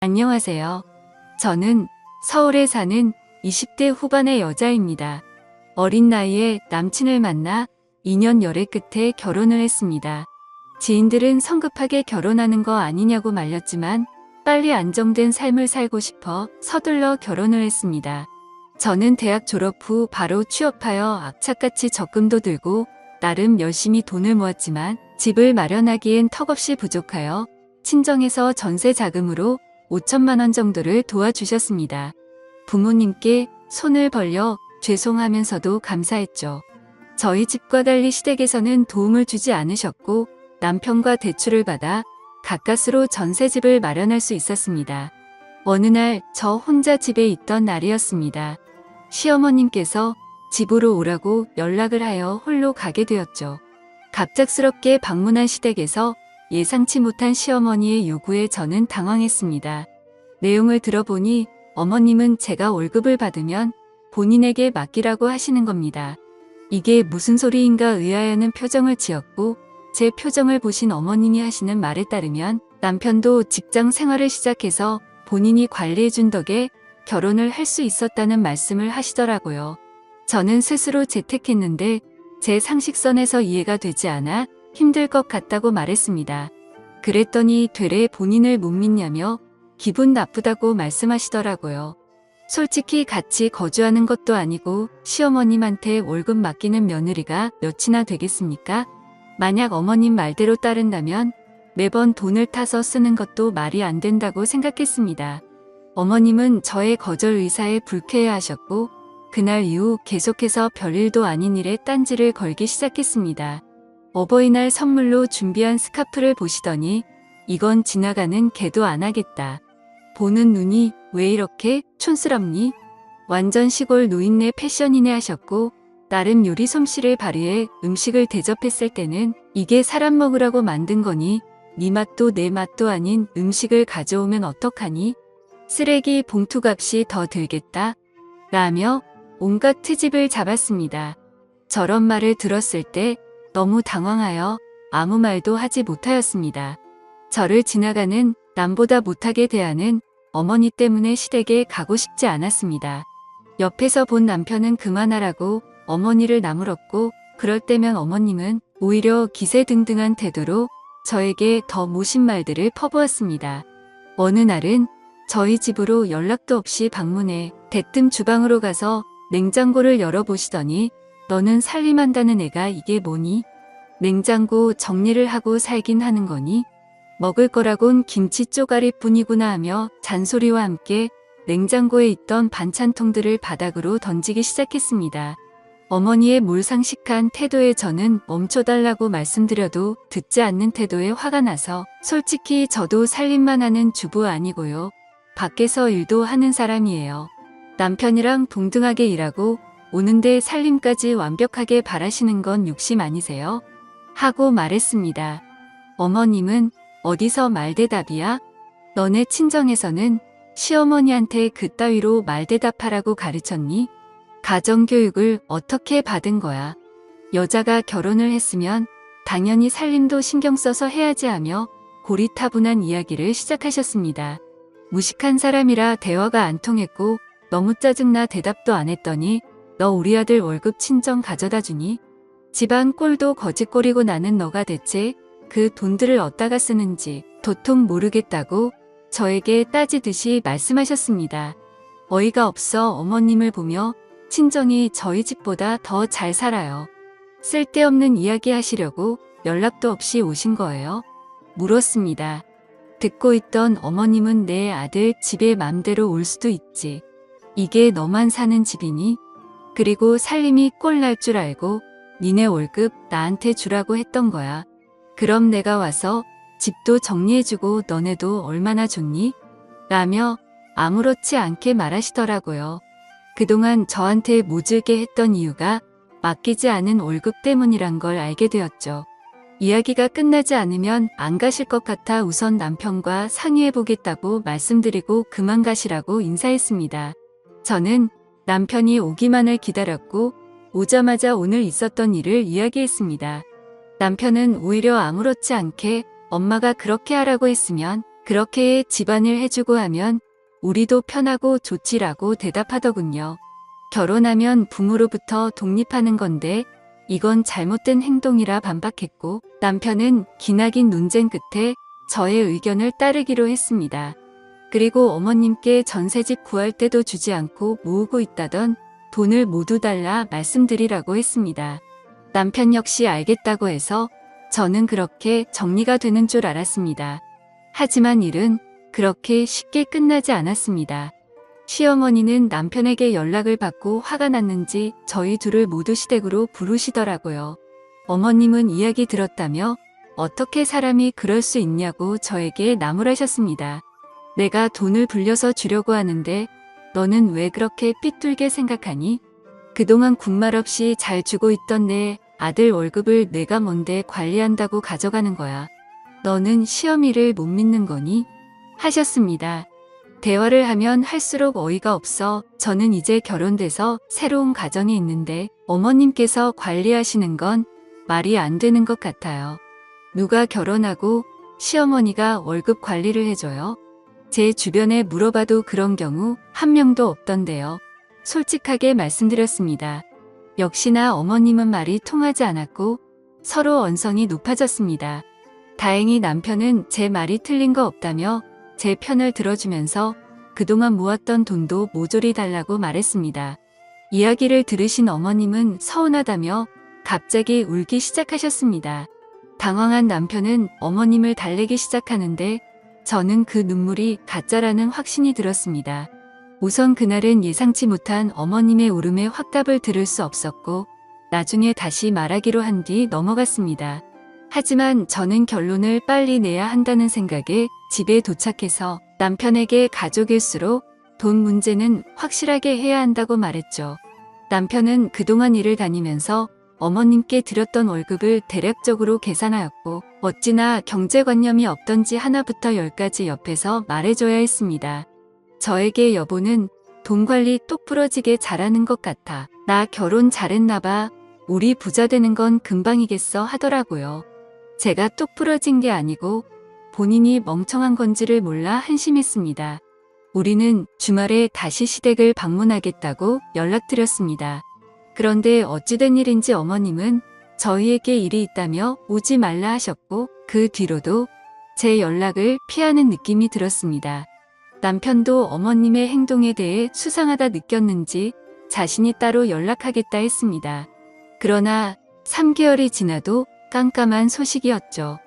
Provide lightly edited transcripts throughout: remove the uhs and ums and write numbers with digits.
안녕하세요. 저는 서울에 사는 20대 후반의 여자입니다. 어린 나이에 남친을 만나 2년 열애 끝에 결혼을 했습니다. 지인들은 성급하게 결혼하는 거 아니냐고 말렸지만 빨리 안정된 삶을 살고 싶어 서둘러 결혼을 했습니다. 저는 대학 졸업 후 바로 취업하여 악착같이 적금도 들고 나름 열심히 돈을 모았지만 집을 마련하기엔 턱없이 부족하여 친정에서 전세 자금으로 5천만 원 정도를 도와주셨습니다. 부모님께 손을 벌려 죄송하면서도 감사했죠. 저희 집과 달리 시댁에서는 도움을 주지 않으셨고 남편과 대출을 받아 가까스로 전세집을 마련할 수 있었습니다. 어느 날 저 혼자 집에 있던 날이었습니다. 시어머님께서 집으로 오라고 연락을 하여 홀로 가게 되었죠. 갑작스럽게 방문한 시댁에서 예상치 못한 시어머니의 요구에 저는 당황했습니다. 내용을 들어보니 어머님은 제가 월급을 받으면 본인에게 맡기라고 하시는 겁니다. 이게 무슨 소리인가 의아해하는 표정을 지었고 제 표정을 보신 어머님이 하시는 말에 따르면 남편도 직장 생활을 시작해서 본인이 관리해준 덕에 결혼을 할 수 있었다는 말씀을 하시더라고요. 저는 스스로 재택했는데 제 상식선에서 이해가 되지 않아 힘들 것 같다고 말했습니다. 그랬더니 되레 본인을 못 믿냐며 기분 나쁘다고 말씀하시더라고요. 솔직히 같이 거주하는 것도 아니고 시어머님한테 월급 맡기는 며느리가 몇이나 되겠습니까? 만약 어머님 말대로 따른다면 매번 돈을 타서 쓰는 것도 말이 안 된다고 생각했습니다. 어머님은 저의 거절 의사에 불쾌해하셨고 그날 이후 계속해서 별일도 아닌 일에 딴지를 걸기 시작했습니다. 어버이날 선물로 준비한 스카프를 보시더니 이건 지나가는 개도 안 하겠다. 보는 눈이 왜 이렇게 촌스럽니? 완전 시골 노인네 패션이네 하셨고 나름 요리 솜씨를 발휘해 음식을 대접했을 때는 이게 사람 먹으라고 만든 거니 네 맛도 내 맛도 아닌 음식을 가져오면 어떡하니? 쓰레기 봉투값이 더 들겠다. 라며 온갖 트집을 잡았습니다. 저런 말을 들었을 때 너무 당황하여 아무 말도 하지 못하였습니다. 저를 지나가는 남보다 못하게 대하는 어머니 때문에 시댁에 가고 싶지 않았습니다. 옆에서 본 남편은 그만하라고 어머니를 나무랐고 그럴 때면 어머님은 오히려 기세등등한 태도로 저에게 더 모신 말들을 퍼부었습니다. 어느 날은 저희 집으로 연락도 없이 방문해 대뜸 주방으로 가서 냉장고를 열어보시더니 너는 살림한다는 애가 이게 뭐니? 냉장고 정리를 하고 살긴 하는 거니? 먹을 거라곤 김치 쪼가리뿐이구나 하며 잔소리와 함께 냉장고에 있던 반찬통들을 바닥으로 던지기 시작했습니다. 어머니의 몰상식한 태도에 저는 멈춰달라고 말씀드려도 듣지 않는 태도에 화가 나서 솔직히 저도 살림만 하는 주부 아니고요. 밖에서 일도 하는 사람이에요. 남편이랑 동등하게 일하고 오는데 살림까지 완벽하게 바라시는 건 욕심 아니세요? 하고 말했습니다. 어머님은 어디서 말대답이야? 너네 친정에서는 시어머니한테 그따위로 말대답하라고 가르쳤니? 가정교육을 어떻게 받은 거야? 여자가 결혼을 했으면 당연히 살림도 신경 써서 해야지 하며 고리타분한 이야기를 시작하셨습니다. 무식한 사람이라 대화가 안 통했고 너무 짜증나 대답도 안 했더니 너 우리 아들 월급 친정 가져다 주니? 집안 꼴도 거짓꼴이고 나는 너가 대체 그 돈들을 어디다가 쓰는지 도통 모르겠다고 저에게 따지듯이 말씀하셨습니다. 어이가 없어 어머님을 보며 친정이 저희 집보다 더 잘 살아요. 쓸데없는 이야기 하시려고 연락도 없이 오신 거예요? 물었습니다. 듣고 있던 어머님은 내 아들 집에 맘대로 올 수도 있지. 이게 너만 사는 집이니? 그리고 살림이 꼴날 줄 알고 니네 월급 나한테 주라고 했던 거야. 그럼 내가 와서 집도 정리해주고 너네도 얼마나 좋니? 라며 아무렇지 않게 말하시더라고요. 그동안 저한테 모질게 했던 이유가 맡기지 않은 월급 때문이란 걸 알게 되었죠. 이야기가 끝나지 않으면 안 가실 것 같아 우선 남편과 상의해보겠다고 말씀드리고 그만 가시라고 인사했습니다. 저는 남편이 오기만을 기다렸고 오자마자 오늘 있었던 일을 이야기했습니다. 남편은 오히려 아무렇지 않게 엄마가 그렇게 하라고 했으면 그렇게 집안일 해주고 하면 우리도 편하고 좋지라고 대답하더군요. 결혼하면 부모로부터 독립하는 건데 이건 잘못된 행동이라 반박했고 남편은 기나긴 논쟁 끝에 저의 의견을 따르기로 했습니다. 그리고 어머님께 전세집 구할 때도 주지 않고 모으고 있다던 돈을 모두 달라 말씀드리라고 했습니다. 남편 역시 알겠다고 해서 저는 그렇게 정리가 되는 줄 알았습니다. 하지만 일은 그렇게 쉽게 끝나지 않았습니다. 시어머니는 남편에게 연락을 받고 화가 났는지 저희 둘을 모두 시댁으로 부르시더라고요. 어머님은 이야기 들었다며 어떻게 사람이 그럴 수 있냐고 저에게 나무라셨습니다. 내가 돈을 불려서 주려고 하는데 너는 왜 그렇게 삐뚤게 생각하니? 그동안 군말 없이 잘 주고 있던 내 아들 월급을 내가 뭔데 관리한다고 가져가는 거야. 너는 시어미를 못 믿는 거니? 하셨습니다. 대화를 하면 할수록 어이가 없어 저는 이제 결혼돼서 새로운 가정이 있는데 어머님께서 관리하시는 건 말이 안 되는 것 같아요. 누가 결혼하고 시어머니가 월급 관리를 해줘요? 제 주변에 물어봐도 그런 경우 한 명도 없던데요. 솔직하게 말씀드렸습니다. 역시나 어머님은 말이 통하지 않았고 서로 언성이 높아졌습니다. 다행히 남편은 제 말이 틀린 거 없다며 제 편을 들어주면서 그동안 모았던 돈도 모조리 달라고 말했습니다. 이야기를 들으신 어머님은 서운하다며 갑자기 울기 시작하셨습니다. 당황한 남편은 어머님을 달래기 시작하는데 저는 그 눈물이 가짜라는 확신이 들었습니다. 우선 그날은 예상치 못한 어머님의 울음에 확답을 들을 수 없었고 나중에 다시 말하기로 한 뒤 넘어갔습니다. 하지만 저는 결론을 빨리 내야 한다는 생각에 집에 도착해서 남편에게 가족일수록 돈 문제는 확실하게 해야 한다고 말했죠. 남편은 그동안 일을 다니면서 어머님께 드렸던 월급을 대략적으로 계산하였고 어찌나 경제관념이 없던지 하나부터 열까지 옆에서 말해줘야 했습니다. 저에게 여보는 돈 관리 똑부러지게 잘하는 것 같아. 나 결혼 잘했나 봐. 우리 부자 되는 건 금방이겠어 하더라고요. 제가 똑부러진 게 아니고 본인이 멍청한 건지를 몰라 한심했습니다. 우리는 주말에 다시 시댁을 방문하겠다고 연락드렸습니다. 그런데 어찌된 일인지 어머님은 저희에게 일이 있다며 오지 말라 하셨고 그 뒤로도 제 연락을 피하는 느낌이 들었습니다. 남편도 어머님의 행동에 대해 수상하다 느꼈는지 자신이 따로 연락하겠다 했습니다. 그러나 3개월이 지나도 깜깜한 소식이었죠.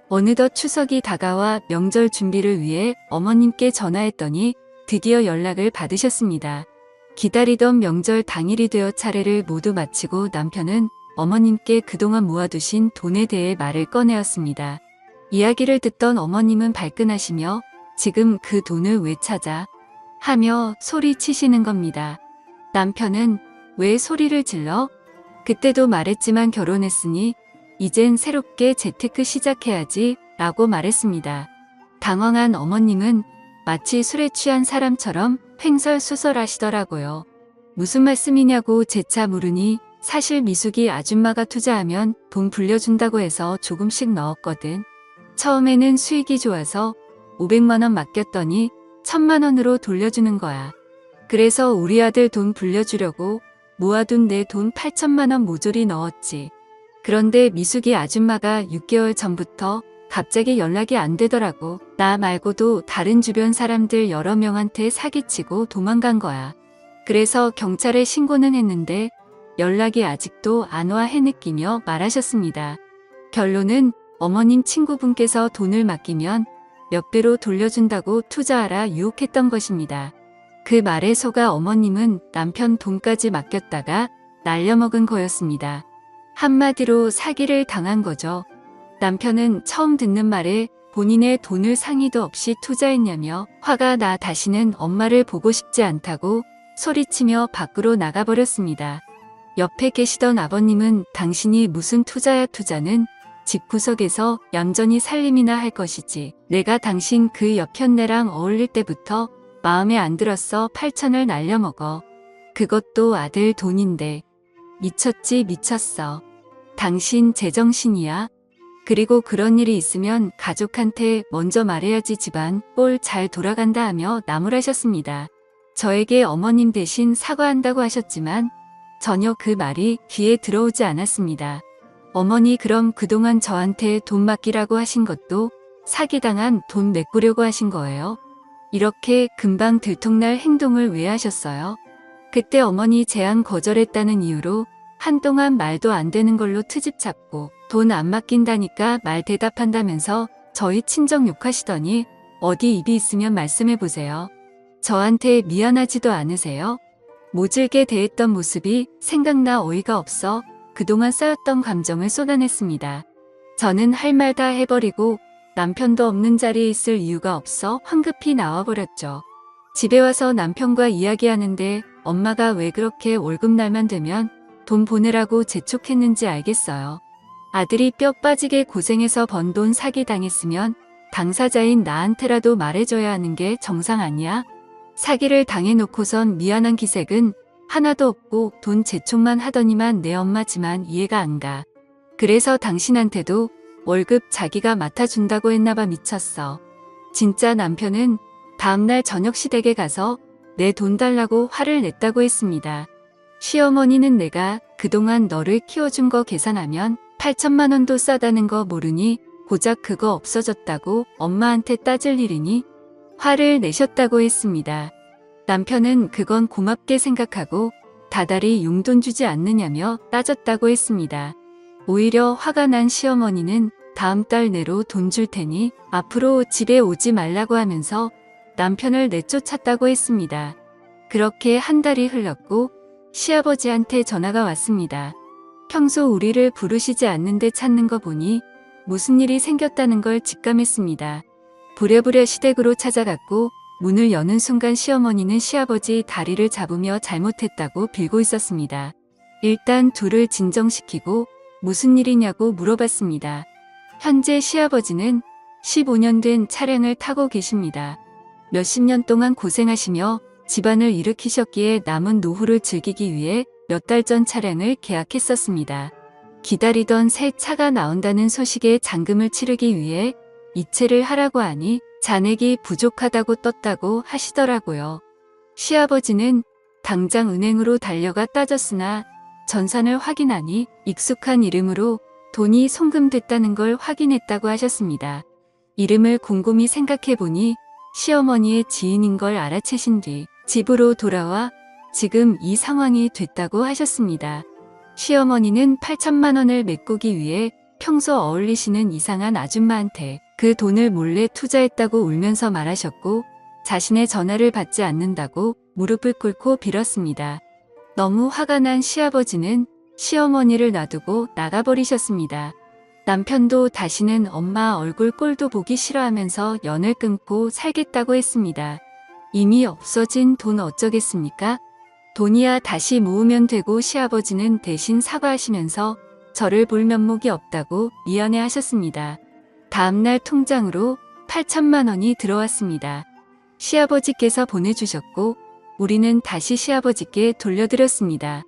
어느덧 추석이 다가와 명절 준비를 위해 어머님께 전화했더니 드디어 연락을 받으셨습니다. 기다리던 명절 당일이 되어 차례를 모두 마치고 남편은 어머님께 그동안 모아두신 돈에 대해 말을 꺼내었습니다. 이야기를 듣던 어머님은 발끈하시며 지금 그 돈을 왜 찾아? 하며 소리치시는 겁니다. 남편은 왜 소리를 질러? 그때도 말했지만 결혼했으니 이젠 새롭게 재테크 시작해야지 라고 말했습니다. 당황한 어머님은 마치 술에 취한 사람처럼 횡설수설하시더라고요. 무슨 말씀이냐고 재차 물으니 사실 미숙이 아줌마가 투자하면 돈 불려준다고 해서 조금씩 넣었거든. 처음에는 수익이 좋아서 500만 원 맡겼더니 1000만 원으로 돌려주는 거야. 그래서 우리 아들 돈 불려주려고 모아둔 내 돈 8천만 원 모조리 넣었지. 그런데 미숙이 아줌마가 6개월 전부터 갑자기 연락이 안 되더라고. 나 말고도 다른 주변 사람들 여러 명한테 사기치고 도망간 거야. 그래서 경찰에 신고는 했는데 연락이 아직도 안 와 해느끼며 말하셨습니다. 결론은 어머님 친구분께서 돈을 맡기면 몇 배로 돌려준다고 투자하라 유혹했던 것입니다. 그 말에 속아 어머님은 남편 돈까지 맡겼다가 날려먹은 거였습니다. 한마디로 사기를 당한 거죠. 남편은 처음 듣는 말에 본인의 돈을 상의도 없이 투자했냐며 화가 나 다시는 엄마를 보고 싶지 않다고 소리치며 밖으로 나가버렸습니다. 옆에 계시던 아버님은 당신이 무슨 투자야 투자는 집구석에서 얌전히 살림이나 할 것이지. 내가 당신 그 옆현네랑 어울릴 때부터 마음에 안 들었어. 8천을 날려먹어. 그것도 아들 돈인데. 미쳤지 미쳤어. 당신 제정신이야? 그리고 그런 일이 있으면 가족한테 먼저 말해야지 집안 꼴 잘 돌아간다 하며 나무라셨습니다. 저에게 어머님 대신 사과한다고 하셨지만 전혀 그 말이 귀에 들어오지 않았습니다. 어머니 그럼 그동안 저한테 돈 맡기라고 하신 것도 사기당한 돈 메꾸려고 하신 거예요? 이렇게 금방 들통날 행동을 왜 하셨어요? 그때 어머니 제안 거절했다는 이유로 한동안 말도 안 되는 걸로 트집 잡고 돈 안 맡긴다니까 말 대답한다면서 저희 친정 욕하시더니 어디 입이 있으면 말씀해 보세요. 저한테 미안하지도 않으세요? 모질게 대했던 모습이 생각나 어이가 없어 그동안 쌓였던 감정을 쏟아냈습니다. 저는 할 말 다 해버리고 남편도 없는 자리에 있을 이유가 없어 황급히 나와버렸죠. 집에 와서 남편과 이야기하는데 엄마가 왜 그렇게 월급날만 되면 돈 보내라고 재촉했는지 알겠어요. 아들이 뼈 빠지게 고생해서 번 돈 사기당했으면 당사자인 나한테라도 말해줘야 하는 게 정상 아니야? 사기를 당해놓고선 미안한 기색은 하나도 없고 돈 재촉만 하더니만 내 엄마지만 이해가 안 가. 그래서 당신한테도 월급 자기가 맡아준다고 했나봐. 미쳤어. 진짜 남편은 다음날 저녁 시댁에 가서 내 돈 달라고 화를 냈다고 했습니다. 시어머니는 내가 그동안 너를 키워준 거 계산하면 8천만 원도 싸다는 거 모르니 고작 그거 없어졌다고 엄마한테 따질 일이니? 화를 내셨다고 했습니다. 남편은 그건 고맙게 생각하고 다달이 용돈 주지 않느냐며 따졌다고 했습니다. 오히려 화가 난 시어머니는 다음 달 내로 돈 줄 테니 앞으로 집에 오지 말라고 하면서 남편을 내쫓았다고 했습니다. 그렇게 한 달이 흘렀고 시아버지한테 전화가 왔습니다. 평소 우리를 부르시지 않는데 찾는 거 보니 무슨 일이 생겼다는 걸 직감했습니다. 부랴부랴 시댁으로 찾아갔고 문을 여는 순간 시어머니는 시아버지 다리를 잡으며 잘못했다고 빌고 있었습니다. 일단 둘을 진정시키고 무슨 일이냐고 물어봤습니다. 현재 시아버지는 15년 된 차량을 타고 계십니다. 몇십 년 동안 고생하시며 집안을 일으키셨기에 남은 노후를 즐기기 위해 몇 달 전 차량을 계약했었습니다. 기다리던 새 차가 나온다는 소식에 잔금을 치르기 위해 이체를 하라고 하니 잔액이 부족하다고 떴다고 하시더라고요. 시아버지는 당장 은행으로 달려가 따졌으나 전산을 확인하니 익숙한 이름으로 돈이 송금됐다는 걸 확인했다고 하셨습니다. 이름을 곰곰이 생각해보니 시어머니의 지인인 걸 알아채신 뒤 집으로 돌아와 지금 이 상황이 됐다고 하셨습니다. 시어머니는 8천만 원을 메꾸기 위해 평소 어울리시는 이상한 아줌마한테 그 돈을 몰래 투자했다고 울면서 말하셨고 자신의 전화를 받지 않는다고 무릎을 꿇고 빌었습니다. 너무 화가 난 시아버지는 시어머니를 놔두고 나가버리셨습니다. 남편도 다시는 엄마 얼굴 꼴도 보기 싫어하면서 연을 끊고 살겠다고 했습니다. 이미 없어진 돈 어쩌겠습니까? 돈이야 다시 모으면 되고 시아버지는 대신 사과하시면서 저를 볼 면목이 없다고 미안해 하셨습니다. 다음날 통장으로 8천만 원이 들어왔습니다. 시아버지께서 보내주셨고 우리는 다시 시아버지께 돌려드렸습니다.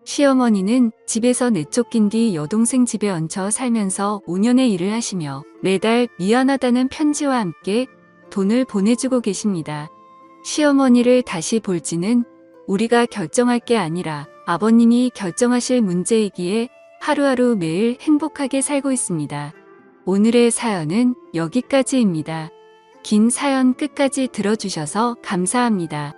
시어머니는 집에서 내쫓긴 뒤 여동생 집에 얹혀 살면서 5년의 일을 하시며 매달 미안하다는 편지와 함께 돈을 보내주고 계십니다. 시어머니를 다시 볼지는 우리가 결정할 게 아니라 아버님이 결정하실 문제이기에 하루하루 매일 행복하게 살고 있습니다. 오늘의 사연은 여기까지입니다. 긴 사연 끝까지 들어주셔서 감사합니다.